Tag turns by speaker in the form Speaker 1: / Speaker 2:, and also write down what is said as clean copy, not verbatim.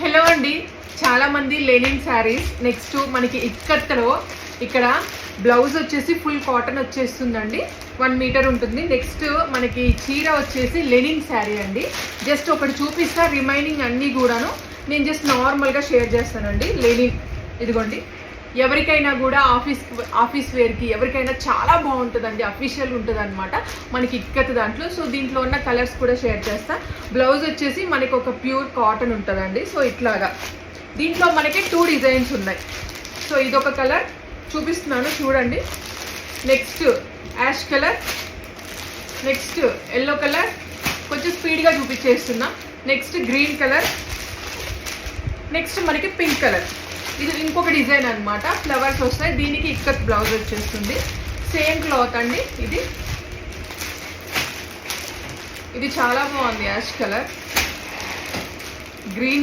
Speaker 1: Hello అండి, చాలా మంది లెనిన్ శారీస్. నెక్స్ట్ మనకి ఇక్కత్లో ఇక్కడ బ్లౌజ్ వచ్చేసి ఫుల్ కాటన్ వచ్చేస్తుందండి, 1 మీటర్ ఉంటుంది. నెక్స్ట్ మనకి చీర వచ్చేసి లెనిన్ శారీ అండి. జస్ట్ ఒకటి చూపిస్తా, రిమైనింగ్ అన్నీ కూడాను నేను జస్ట్ నార్మల్గా షేర్ చేస్తానండి. లెనిన్ ఇదిగోండి, ఎవరికైనా కూడా ఆఫీస్ వేర్కి ఎవరికైనా చాలా బాగుంటుందండి, అఫీషియల్ ఉంటుంది అనమాట మనకి ఇక్కత్ దాంట్లో. సో దీంట్లో ఉన్న కలర్స్ కూడా షేర్ చేస్తా. బ్లౌజ్ వచ్చేసి మనకి ఒక ప్యూర్ కాటన్ ఉంటుందండి. సో ఇట్లాగా దీంట్లో మనకి 2 డిజైన్స్ ఉన్నాయి. సో ఇదొక కలర్ చూపిస్తున్నాను చూడండి. Next ash colour, next yellow colour, కొంచెం స్పీడ్గా చూపించేస్తున్నా. నెక్స్ట్ గ్రీన్ కలర్, నెక్స్ట్ మనకి పింక్ కలర్. ఇది ఇంకొక డిజైన్ అనమాట, ఫ్లవర్స్ వస్తాయి. దీనికి ఇక్కత్ బ్లౌజ్ వచ్చేస్తుంది. సేమ్ క్లాత్ అండి. ఇది చాలా బాగుంది. Ash colour, green